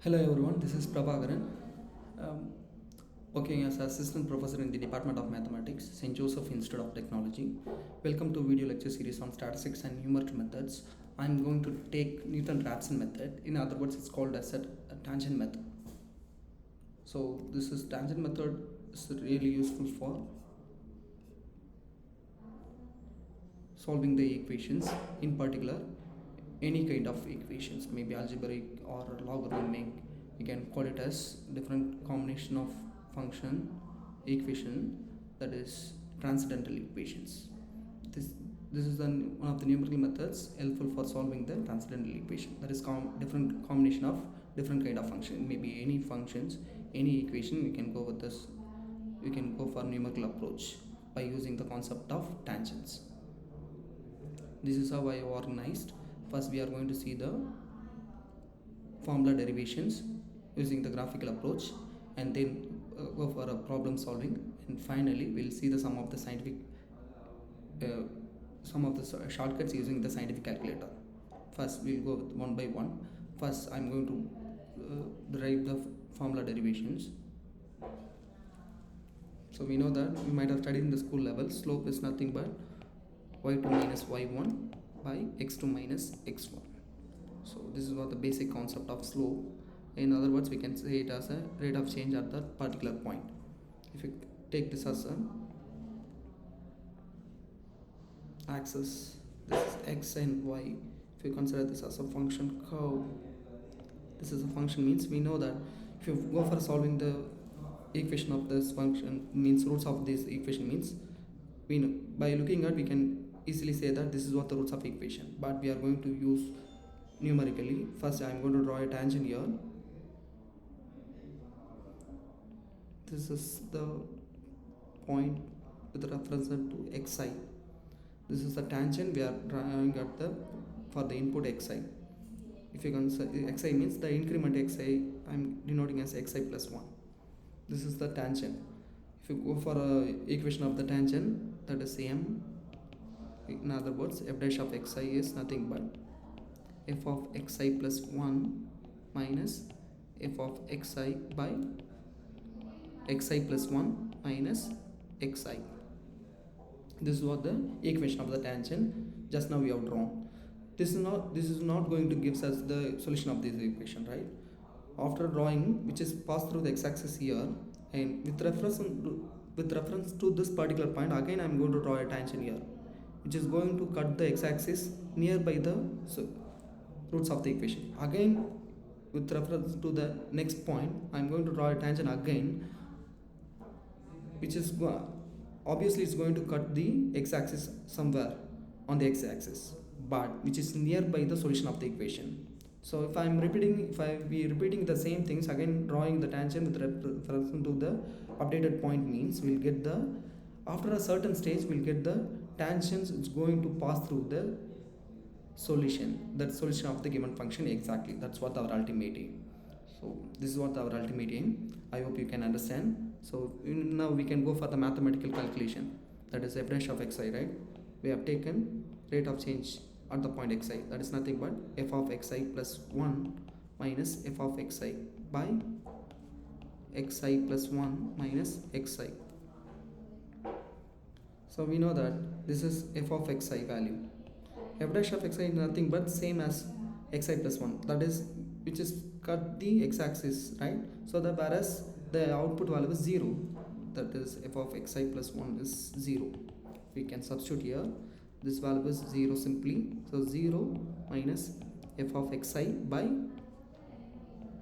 Hello everyone, this is Prabhakaran, um, working as assistant professor in the Department of Mathematics, St. Joseph Institute of Technology. Welcome to video lecture series on statistics and numerical methods. I'm going to take Newton-Raphson method. In other words, it's called as a tangent method. So this is tangent method is really useful for solving the equations, in particular any kind of equations, maybe algebraic or logarithmic. We can call it as different combination of function equation, that is transcendental equations. This is one of the numerical methods helpful for solving the transcendental equation, that is different combination of different kind of function, maybe any functions, any equation. We can go with this, we can go for numerical approach by using the concept of tangents. This is how I organized. First we are going to see the formula derivations using the graphical approach, and then go for a problem solving, and finally we'll see the sum of the shortcuts using the scientific calculator. First we'll go one by one. First I'm going to derive the formula derivations. So we know that we might have studied in the school level, slope is nothing but y2 minus y1 by x2 minus x1. So this is what the basic concept of slope. In other words, we can say it as a rate of change at that particular point. If you take this as a axis, this is x and y. If you consider this as a function curve, this is a function, means we know that if you go for solving the equation of this function, means roots of this equation, means we know, by looking at, we can easily say that this is what the roots of equation, but we are going to use numerically. First I am going to draw a tangent here. This is the point with reference to xi. This is the tangent we are drawing at the for the input xi. If you consider xi means the increment xi, I am denoting as xi plus 1. This is the tangent. If you go for a equation of the tangent, that is m. In other words, f dash of xi is nothing but f of xi plus 1 minus f of xi by xi plus 1 minus xi. This is what the equation of the tangent just now we have drawn. This is not going to give us the solution of this equation, right? After drawing, which is passed through the x-axis here, and with reference to this particular point, again I am going to draw a tangent here, which is going to cut the x-axis nearby the roots of the equation. Again, with reference to the next point, I am going to draw a tangent again, which is obviously it's going to cut the x-axis somewhere on the x-axis, but which is nearby the solution of the equation. So if I be repeating the same things, again drawing the tangent with reference to the updated point, means we'll get the, after a certain stage we'll get the tangents it's going to pass through the solution, that solution of the given function exactly. That's what our ultimate aim. So this is what our ultimate aim. I hope you can understand. So now we can go for the mathematical calculation, that is f dash of xi, right? We have taken rate of change at the point xi, that is nothing but f of xi plus 1 minus f of xi by xi plus 1 minus xi. So we know that this is f of xi value. F dash of xi is nothing but same as xi plus 1, that is, which is cut the x-axis, right? So that whereas the output value is 0, that is f of xi plus 1 is 0. We can substitute here, this value is 0 simply. So 0 minus f of xi by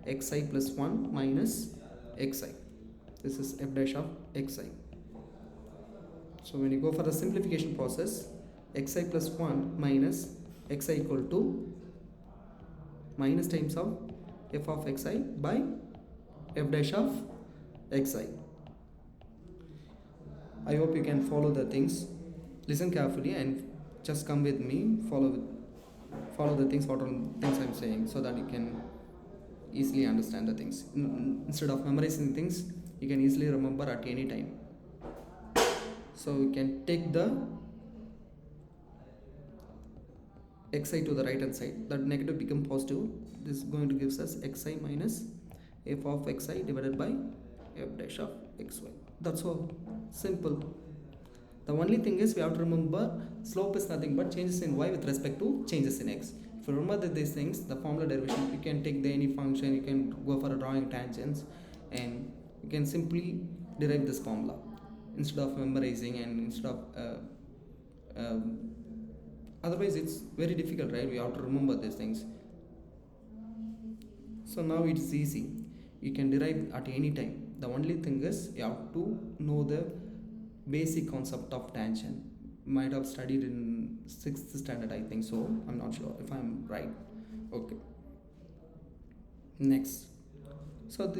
xi plus 1 minus xi. This is f dash of xi. So when you go for the simplification process, xi plus 1 minus xi equal to minus times of f of xi by f dash of xi. I hope you can follow the things. Listen carefully and just come with me. Follow the things, what are things I'm saying, so that you can easily understand the things. Instead of memorizing things, you can easily remember at any time. So you can take the xi to the right hand side, that negative become positive. This is going to gives us xi minus f of xi divided by f dash of xy. That's all. Simple. The only thing is we have to remember slope is nothing but changes in y with respect to changes in x. If you remember these things, the formula derivation, you can take any function, you can go for a drawing tangents, and you can simply derive this formula instead of memorizing and instead of otherwise it's very difficult, right? We have to remember these things. So now it's easy, you can derive at any time. The only thing is you have to know the basic concept of tangent. Might have studied in 6th standard, I think so. I'm not sure if I'm right. Okay. Next. So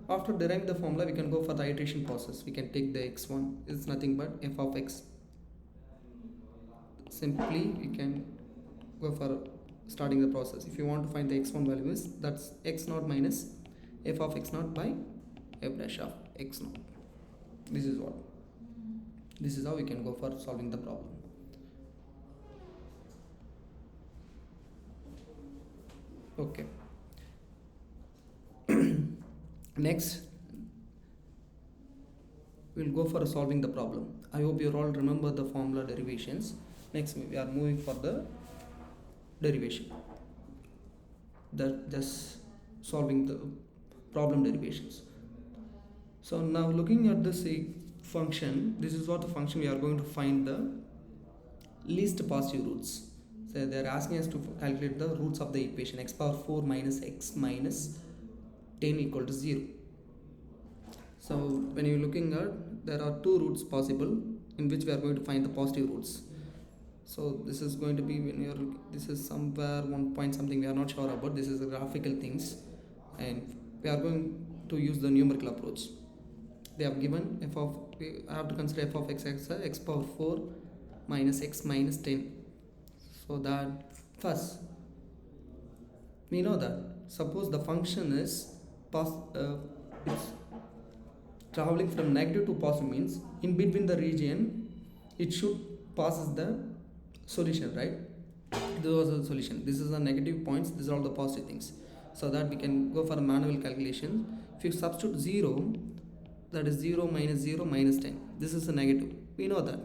after deriving the formula, we can go for the iteration process. We can take the x1. It's nothing but f of x. Simply, we can go for starting the process. If you want to find the x1 value, is that's x0 minus f of x0 by f dash of x0. This is what. This is how we can go for solving the problem. Okay. Next, we'll go for solving the problem. I hope you all remember the formula derivations. Next, we are moving for the derivation. Just solving the problem derivations. So now looking at this function, this is what the function we are going to find the least positive roots. So they are asking us to calculate the roots of the equation x power 4 minus x minus 10 equal to 0. So when you're looking at, there are two roots possible in which we are going to find the positive roots. So this is going to be when you're, this is somewhere 1 point something, we are not sure about. This is the graphical things, and we are going to use the numerical approach. They have given f of, I have to consider f of x power 4 minus x minus 10. So that first we know that suppose the function is it's traveling from negative to positive, means in between the region it should passes the solution, right? This was the solution. This is the negative points, these are all the positive things. So that we can go for a manual calculation. If you substitute 0, that is 0 minus 0 minus 10. This is a negative. We know that.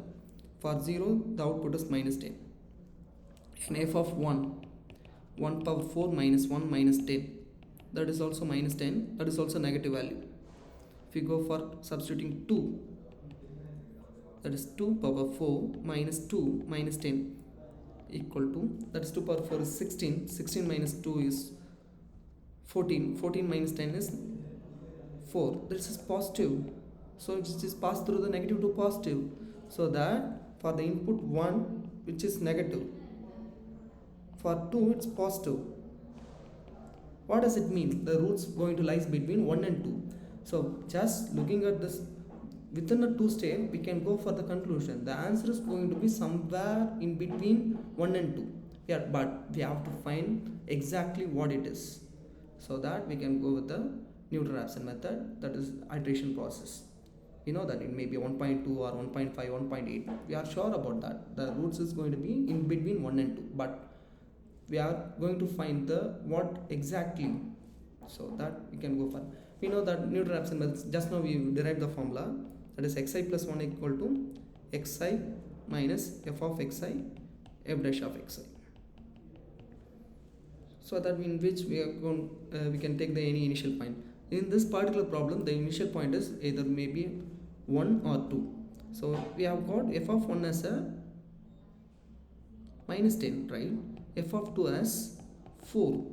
For 0, the output is minus 10. And f of 1 power 4 minus 1 minus 10. That is also minus 10. That is also negative value. If you go for substituting 2, that is 2 power 4 minus 2 minus 10 equal to, that is 2 power 4 is 16. 16 minus 2 is 14. 14 minus 10 is 4. This is positive. So it is passed through the negative to positive. So that for the input 1, which is negative, for 2 it's positive. What does it mean? The roots going to lies between 1 and 2. So just looking at this, within a 2 step we can go for the conclusion. The answer is going to be somewhere in between 1 and 2. Yeah, but we have to find exactly what it is. So that we can go with the Newton-Raphson method, that is iteration process. You know that it may be 1.2 or 1.5, 1.8. We are sure about that. The roots is going to be in between 1 and 2. But we are going to find the what exactly, so that we can go for. We know that Newton-Raphson method, just now we derived the formula, that is xi plus 1 equal to xi minus f of xi f dash of xi. So that in which we are going, we can take the any initial point. In this particular problem, the initial point is either maybe 1 or 2. So we have got f of 1 as a minus 10, right? F of 2 as 4.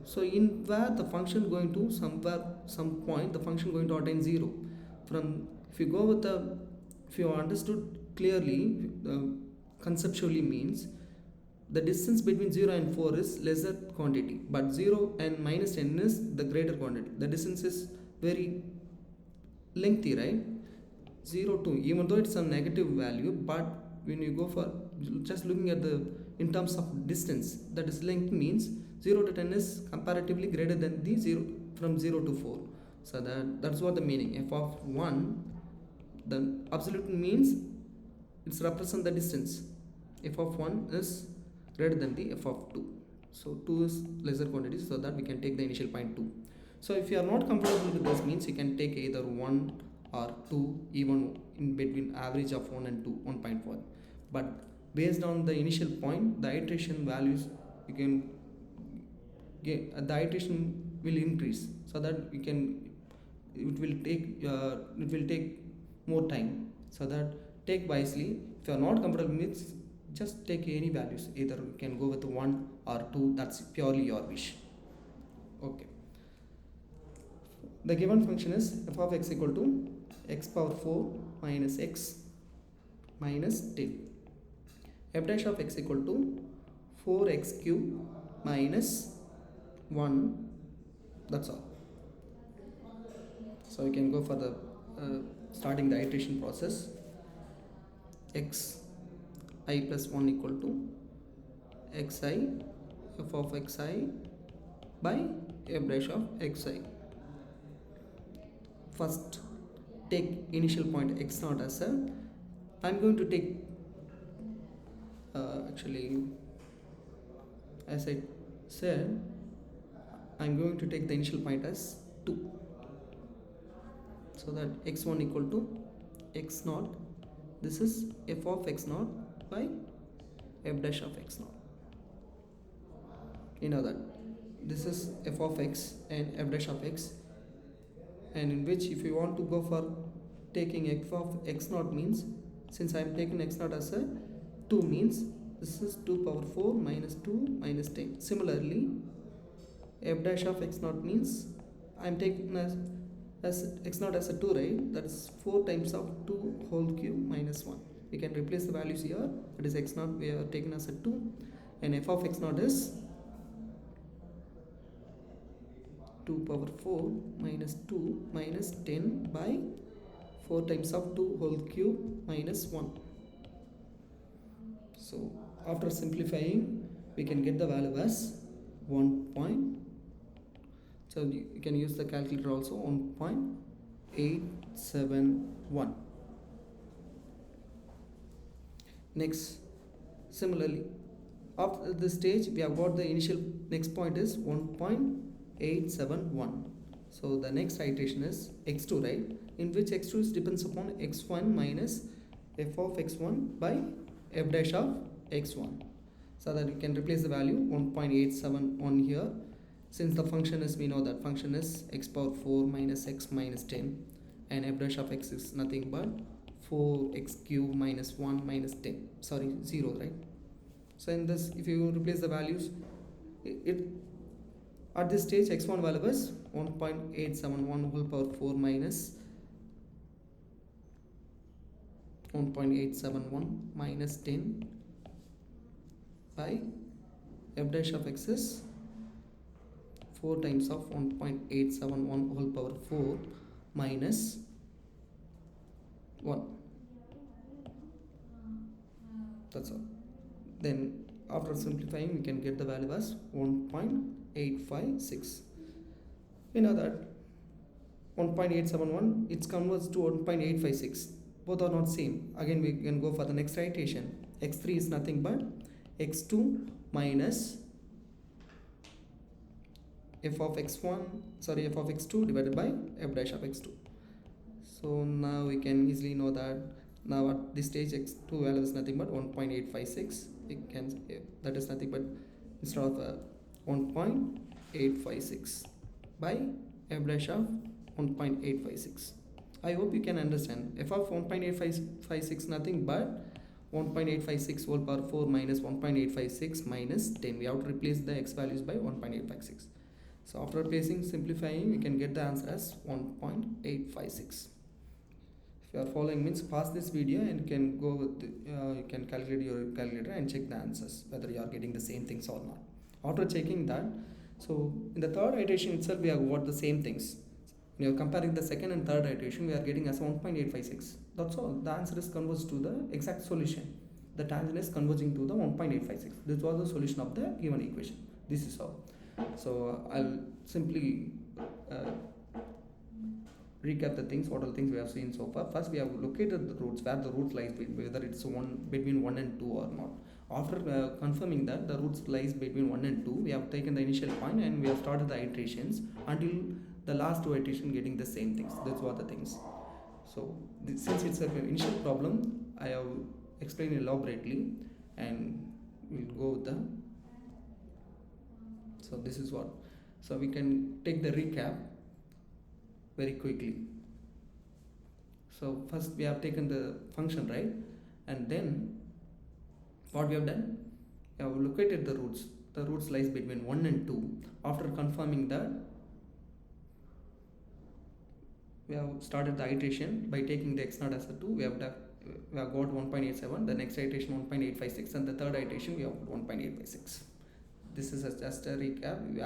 So in where the function going to somewhere, some point, the function going to attain 0. From, if you go with the, if you understood clearly, conceptually means the distance between 0 and 4 is lesser quantity, but 0 and minus 10 is the greater quantity. The distance is very lengthy, right? 0 to, even though it's a negative value, but when you go for just looking at the in terms of distance, that is length, means 0 to 10 is comparatively greater than the 0 from 0 to 4. So that's what the meaning. F of 1, the absolute means it's represent the distance. F of 1 is greater than the f of 2. So 2 is lesser quantity, so that we can take the initial point 2. So if you are not comfortable with this, means you can take either 1 or 2, even in between average of 1 and 2, 1.1. But based on the initial point, the iteration values you can get, the iteration will increase, so that you can it will take more time. So that take wisely. If you are not comfortable with, just take any values, either you can go with 1 or 2, that's purely your wish. Okay, the given function is f of x equal to x power 4 minus x minus 10. F dash of x equal to 4x cube minus 1, that's all. So we can go for the starting the iteration process. X I plus 1 equal to xi f of xi by f dash of xi. First take initial point x naught as a, I'm going to take actually, as I said, I'm going to take the initial point as 2, so that x1 equal to x naught, this is f of x naught by f dash of x naught. You know that this is f of x and f dash of x, and in which if you want to go for taking f of x naught, means since I am taking x naught as a 2, means this is 2 power 4 minus 2 minus 10. Similarly, f dash of x naught means I am taking as x naught as a 2, right? That is 4 times of 2 whole cube minus 1. We can replace the values here. That is x naught we are taken as a 2, and f of x naught is 2 power 4 minus 2 minus 10 by 4 times of 2 whole cube minus 1. So after simplifying, we can get the value as 1. So you can use the calculator also, 1.871. Next, similarly, after this stage we have got the initial, next point is 1.871. So the next iteration is x2, right? In which x2 depends upon x1 minus f of x1 by f dash of x1. So that we can replace the value 1.871 here. Since the function is, we know that function is x power 4 minus x minus 10, and f dash of x is nothing but 4x cube minus 1 minus 10, sorry 0, right? So in this, if you replace the values, it at this stage x1 value is 1.871 whole power 4 minus 1.871 minus 10 by f dash of x is 4 times of 1.871 whole power 4 minus 1. That's all. Then after simplifying, we can get the value as 1.856. We know that 1.871, it converts to 1.856. Both are not same. Again, we can go for the next iteration. x3 is nothing but x2 minus f of x2 divided by f dash of x2. So now we can easily know that now at this stage x2 value is nothing but 1.856. We can, that is nothing but instead of 1.856 by f dash of 1.856. I hope you can understand. F of 1.856 nothing but 1.856 whole power 4 minus 1.856 minus 10. We have to replace the x values by 1.856. So after replacing, simplifying, we can get the answer as 1.856. If you are following, means pause this video and you can go with you can calculate your calculator and check the answers whether you are getting the same things or not. After checking that, so in the third iteration itself we have got the same things. When you are comparing the second and third iteration, we are getting as 1.856. That's all. The answer is converged to the exact solution. The tangent is converging to the 1.856. This was the solution of the given equation. This is all. So I'll simply recap the things, what all things we have seen so far. First, we have located the roots, where the root lies, whether it's between 1 and 2 or not. After confirming that the roots lies between 1 and 2, we have taken the initial point and we have started the iterations until the last two iterations getting the same things. That's what the things. So since it's an initial problem, I have explained elaborately, and we'll go with the. So this is what. So we can take the recap very quickly. So first we have taken the function, right? And then what we have done? We have located the roots. The roots lies between 1 and 2. After confirming that, we have started the iteration by taking the x0 as a 2. We have got 1.87. The next iteration 1.856, and the third iteration we have 1.856. This is just a recap. We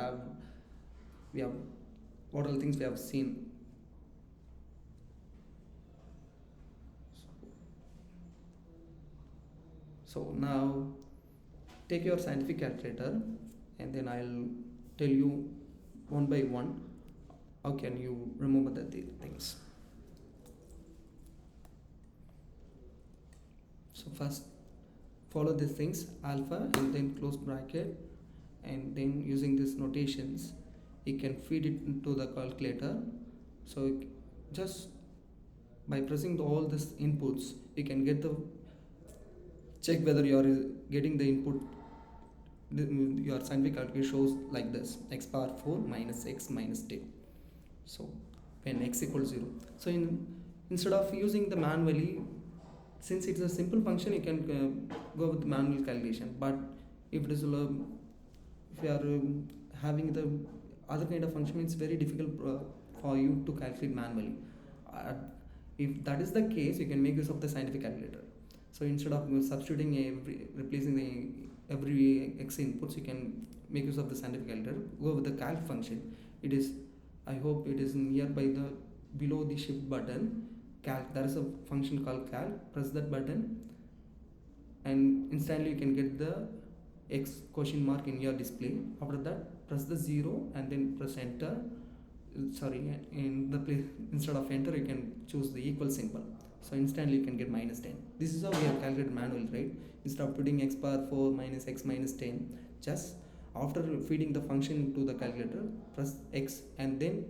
have what all things we have seen. So now take your scientific calculator, and then I'll tell you one by one how can you remember the things. So first follow these things, alpha and then close bracket, and then using these notations you can feed it into the calculator. So just by pressing all these inputs you can get the check whether you are getting the input. Your scientific calculator shows like this: x power 4 minus x minus 10. So when x equals 0, so instead of using the manually, since it's a simple function, you can go with manual calculation. But if it is if you are having the other kind of function, it's very difficult for you to calculate manually. If that is the case, you can make use of the scientific calculator. So instead of substituting replacing every x inputs, you can make use of the scientific calculator. Go with the calc function. It is, I hope it is nearby the below the shift button. Calc, there is a function called calc. Press that button, and instantly you can get the x question mark in your display. After that, press the 0 and then press enter. Sorry, in the place instead of enter, you can choose the equal symbol. So instantly you can get minus 10. This is how we have calculated manually, right? Instead of putting x power 4 minus x minus 10, just after feeding the function to the calculator, press x and then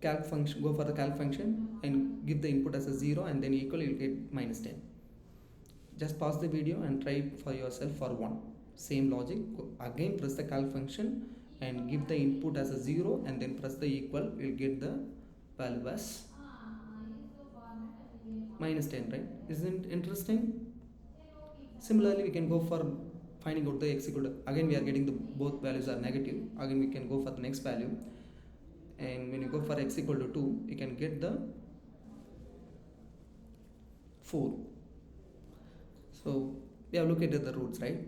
calc function, go for the calc function and give the input as a 0 and then equal, you will get minus 10. Just pause the video and try it for yourself for 1. Same logic. Again press the calc function and give the input as a 0 and then press the equal, you will get the value as minus 10, right? Isn't it interesting? Similarly, we can go for finding out the x equal to, again we are getting the both values are negative. Again we can go for the next value, and when you go for x equal to 2, you can get the 4. So we have looked at the roots, right?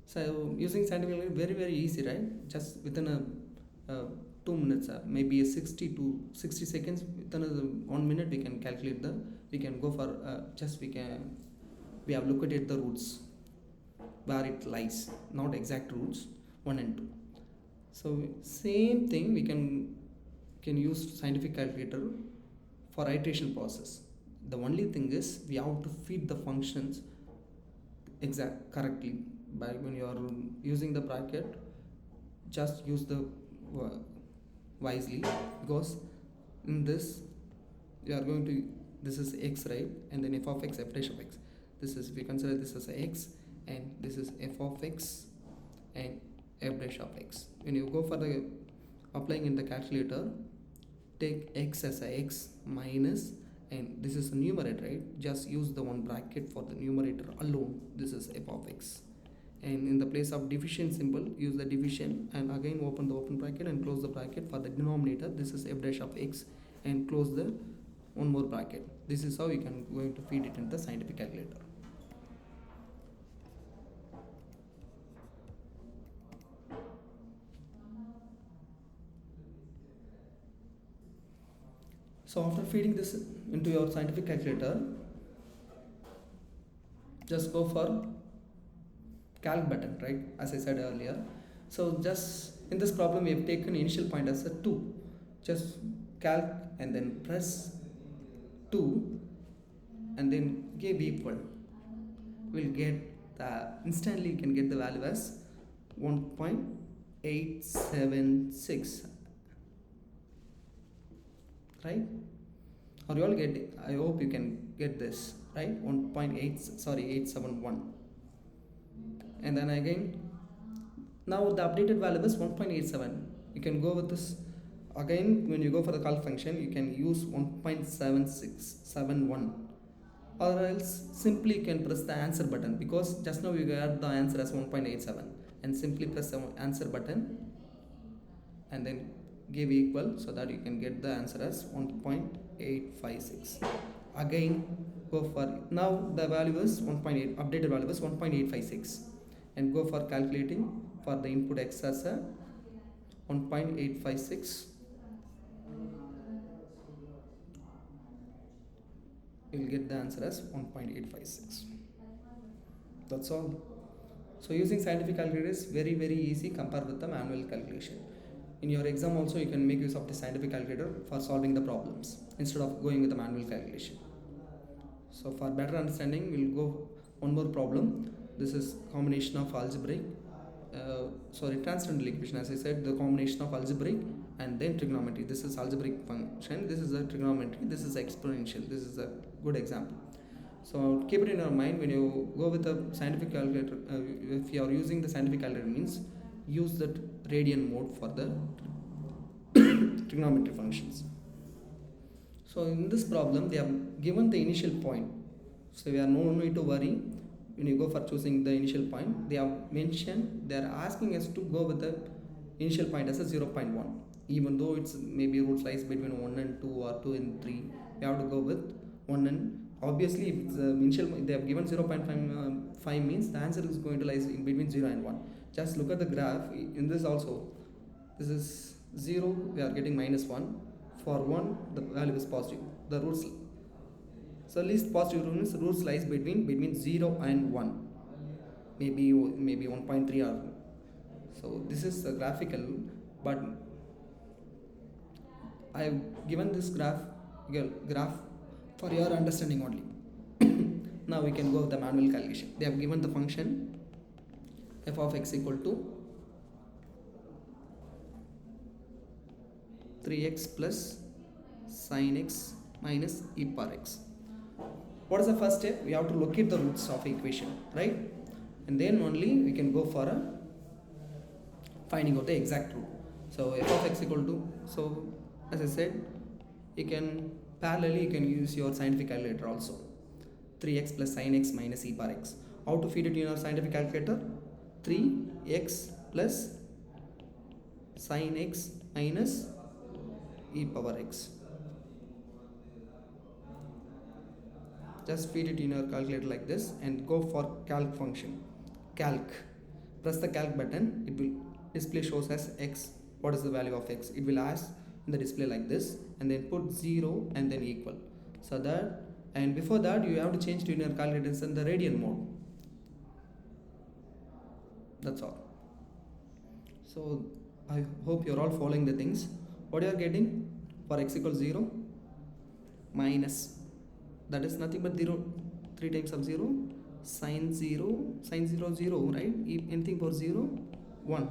So using scientific, very easy, right? Just within a 2 minutes, maybe a 60 to 60 seconds, within 1 minute we can calculate we can go for we have looked at the roots where it lies, not exact roots 1 and 2. So same thing we can use scientific calculator for iteration process. The only thing is we have to feed the functions correctly. By when you are using the bracket, just use the wisely, because in this you are going to, this is x, right? And then f of x, f dash of x. This is, we consider this as a x, and this is f of x and f dash of x. When you go for the applying in the calculator, take x as a x minus, and this is a numerator, right? Just use the one bracket for the numerator alone. This is f of x. And in the place of division symbol, use the division, and again open the open bracket and close the bracket for the denominator. This is f dash of x, and close the one more bracket. This is how you can going to feed it in the scientific calculator. So after feeding this into your scientific calculator, just go for calc button, right? As I said earlier. So just in this problem we have taken initial point as a 2. Just calc and then press 2 and then give equal. We'll get instantly you can get the value as 1.876, right? Or you all get it? I hope you can get this, right? 871. And then again, now the updated value is 1.87. You can go with this again. When you go for the calc function, you can use 1.7671, or else simply you can press the answer button, because just now you got the answer as 1.87, and simply press the answer button and then give equal, so that you can get the answer as 1.856. Again go for, now the value is 1.8, updated value is 1.856, and go for calculating for the input x as a 1.856. You will get the answer as 1.856. That's all. So using scientific calculator is very easy compared with the manual calculation. In your exam also you can make use of the scientific calculator for solving the problems instead of going with the manual calculation. So for better understanding, we'll go one more problem. This is combination of algebraic, transcendental equation. As I said, the combination of algebraic and then trigonometry. This is algebraic function, this is a trigonometry, this is exponential. This is a good example. So keep it in your mind when you go with the scientific calculator. If you are using the scientific calculator, means use that radian mode for the trigonometry functions. So in this problem, they have given the initial point. So we are no need to worry when you go for choosing the initial point. They have mentioned, they are asking us to go with the initial point as a 0.1. Even though it's maybe roots lies between 1 and 2 or 2 and 3, we have to go with 1 and obviously if the initial they have given 0.5 means the answer is going to lie in between 0 and 1. Just look at the graph. In this also, this is 0, we are getting -1. For 1, the value is positive. The roots, so least positive roots lies between 0 and 1, maybe 1.3 or so. This is the graphical, but I have given this graph for your understanding only. Now we can go with the manual calculation. They have given the function f of x equal to 3x plus sin x minus e power x. What is the first step? We have to locate the roots of equation, right? And then only we can go for a finding out the exact root. So f of x equal to, so as I said, you can parallelly you can use your scientific calculator also. 3x plus sin x minus e power x. How to feed it in your scientific calculator? 3x plus sin x minus e power x. Just feed it in your calculator like this and go for calc function. Calc. Press the calc button. It will display shows as x. What is the value of x? It will ask in the display like this, and then put 0 and then equal. So that, and before that you have to change to your calculator in the radian mode. That's all. So I hope you're all following the things. What you are getting for x equals 0? Minus, that is nothing but 0, 3 times of 0, sin 0, 0, right? Anything for 0, 1.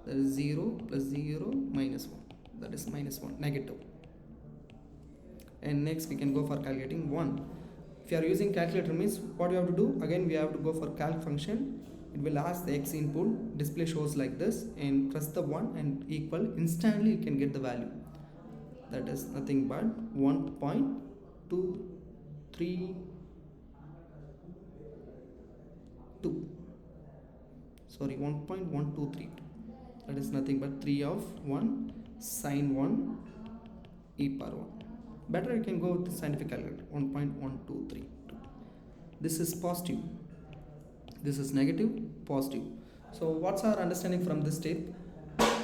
That is 0 plus 0 minus 1. That is -1, negative. And next we can go for calculating 1. If you are using calculator, means what you have to do? Again we have to go for calc function. It will ask the x input, display shows like this, and press the 1 and equal. Instantly you can get the value. That is nothing but 1.232. Sorry, 1.1232. That is nothing but 3 of 1 sin 1 e power 1. Better you can go with the scientific calculator. 1.1232. This is positive. This is negative, positive. So what's our understanding from this step?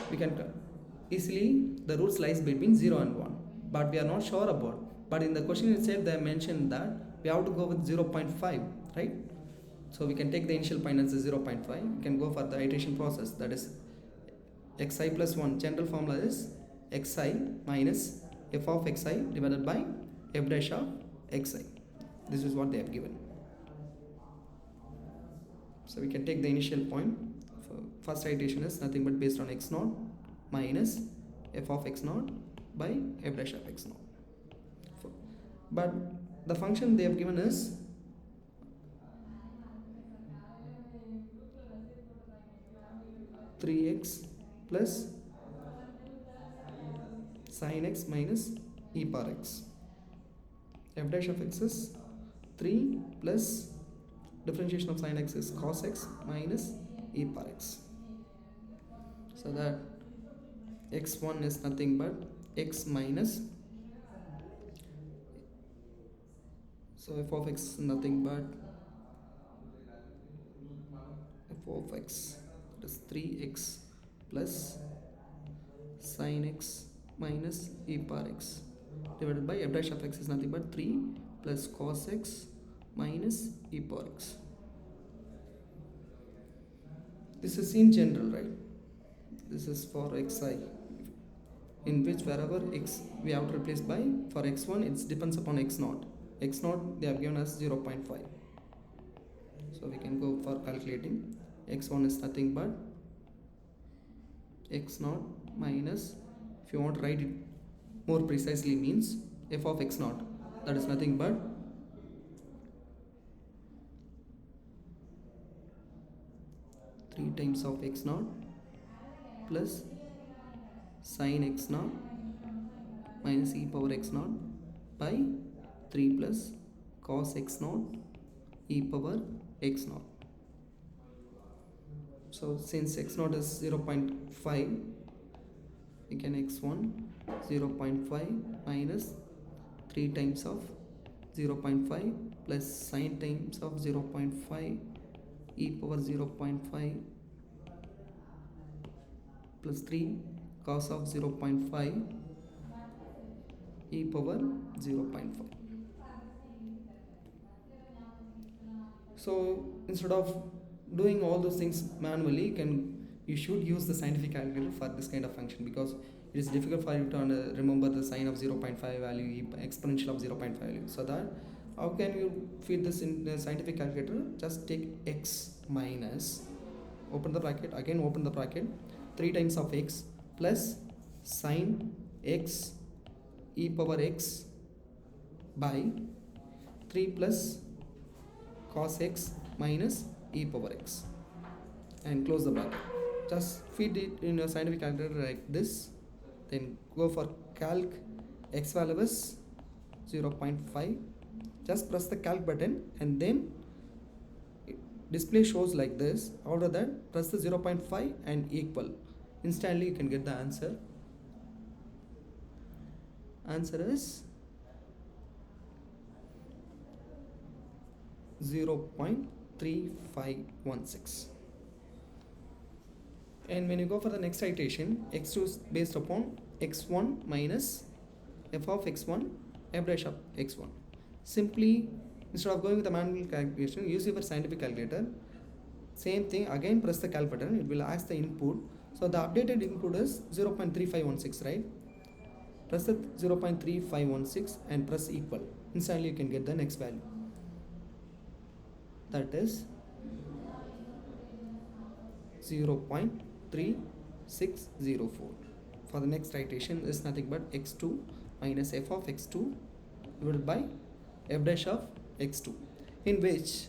We can easily, the roots lies between 0 and 1, but we are not sure about. But in the question itself they mentioned that we have to go with 0.5, right? So we can take the initial point as 0.5. We can go for the iteration process. That is xi plus 1. General formula is xi minus f of xi divided by f dash of xi. This is what they have given. So we can take the initial point. First iteration is nothing but based on x naught minus f of x naught by f dash of x naught. But the function they have given is three x plus sin x minus e power x. F dash of x is 3 plus differentiation of sin x is cos x minus e power x. So that x1 is nothing but x minus, so f of x is nothing but f of x, that is 3x plus sin x minus e power x divided by f dash of x is nothing but 3 plus cos x minus e power x. This is in general, right? This is for xi, in which wherever x we have to replace by, for x1 it depends upon x0. X0 they have given us 0.5. So we can go for calculating. X1 is nothing but x0 minus, if you want to write it more precisely, means f of x0, that is nothing but three times of x0 plus sin x0 minus e power x0 by 3 plus cos x0 e power x0. So since x0 is 0.5, we can x1 0.5 minus 3 times of 0.5 plus sin times of 0.5 e power 0.5 plus 3 cos of 0.5 e power 0.5. So instead of doing all those things manually, you should use the scientific calculator for this kind of function, because it is difficult for you to remember the sine of 0.5 value, exponential of 0.5 value. So that how can you feed this in the scientific calculator? Just take x minus, open the bracket, again open the bracket, 3 times of x plus sin x e power x by 3 plus cos x minus e power x, and close the bracket. Just feed it in your scientific calculator like this, then go for calc. X value is 0.5. Just press the calc button and then display shows like this. After that, press the 0.5 and equal. Instantly you can get the answer. Answer is 0.3516. And when you go for the next iteration, x2 is based upon x1 minus f of x1 f dash of x1. Simply, instead of going with the manual calculation, use your scientific calculator. Same thing, again press the calc button, it will ask the input. So the updated input is 0.3516, right? Press the 0.3516 and press equal. Instantly you can get the next value. That is 0.3604. For the next iteration is nothing but x2 minus f of x2 divided by f dash of x2, in which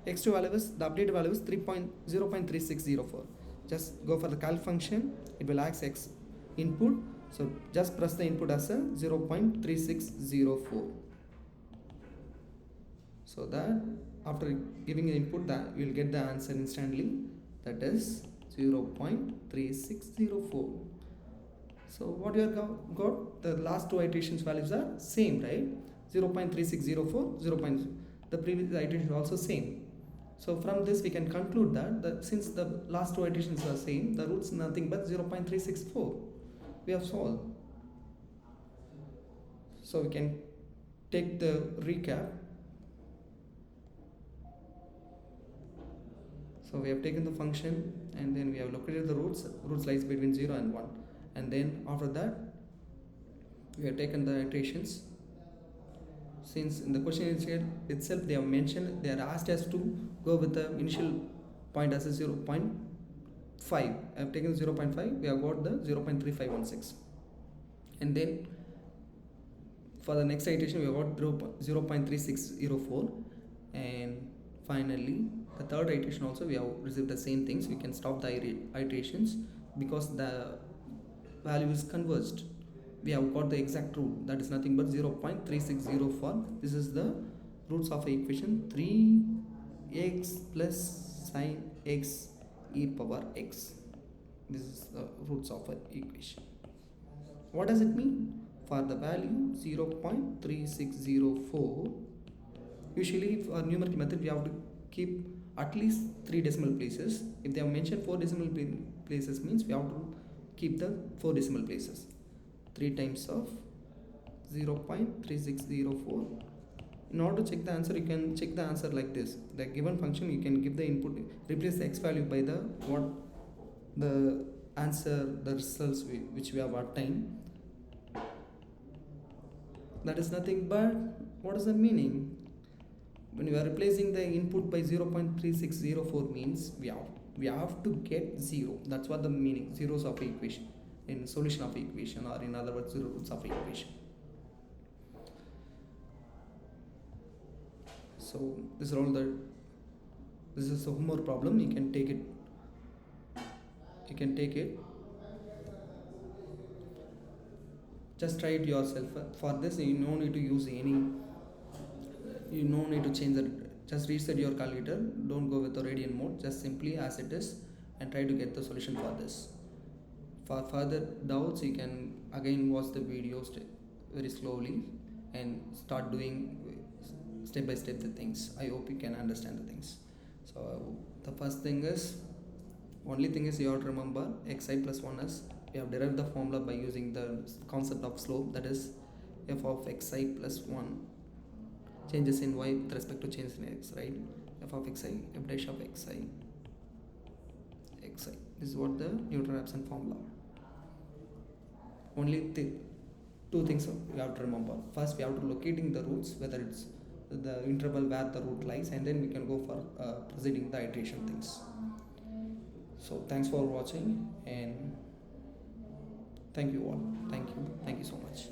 x2 value is, the updated value is 0.3604. Just go for the calc function, it will ask x input, so just press the input as a 0.3604. So that after giving the input, that you will get the answer instantly, that is 0.3604. So what you have got, the last two iterations values are same, right? 0.3604, 0. The previous iteration is also same. So from this we can conclude that since the last two iterations are same, the root is nothing but 0.364. We have solved. So we can take the recap. So we have taken the function and then we have located the roots. Roots lies between 0 and 1. And then after that we have taken the iterations Since in the question itself they have mentioned, they are asked us to go with the initial point as a 0.5. I have taken 0.5, we have got the 0.3516, and then for the next iteration we have got 0.3604, and finally the third iteration also we have received the same things. We can stop the iterations because the value is converged. We have got the exact root, that is nothing but 0.3604. This is the roots of the equation 3x plus sine x e power x. This is the roots of an equation. What does it mean? For the value 0.3604, usually for numerical method we have to keep at least 3 decimal places. If they have mentioned 4 decimal places, means we have to keep the 4 decimal places. 3 times of 0.3604. In order to check the answer, you can check the answer like this. The given function, you can give the input, replace the x value by the what the answer, the results which we have obtained. That is nothing but, what is the meaning? When you are replacing the input by 0.3604 means we have to get 0. That's what the meaning, zeros of equation in solution of equation, or in other words, roots of equation. So this is a homework problem. You can take it. Just try it yourself. For this you no need to use any, you no need to change the, just reset your calculator. Don't go with the radian mode, just simply as it is, and try to get the solution for this. For further doubts, you can again watch the video very slowly and start doing step by step the things. I hope you can understand the things. So the first thing is, only thing is you have to remember xi plus 1s. We have derived the formula by using the concept of slope, that is f of xi plus 1 changes in y with respect to changes in x, right? F of xi, f dash of xi. This is what the Newton-Raphson formula. Only two things we have to remember. First, we have to locating the roots, whether it's the interval where the root lies, and then we can go for proceeding the iteration things. So thanks for watching, and thank you all. Thank you so much.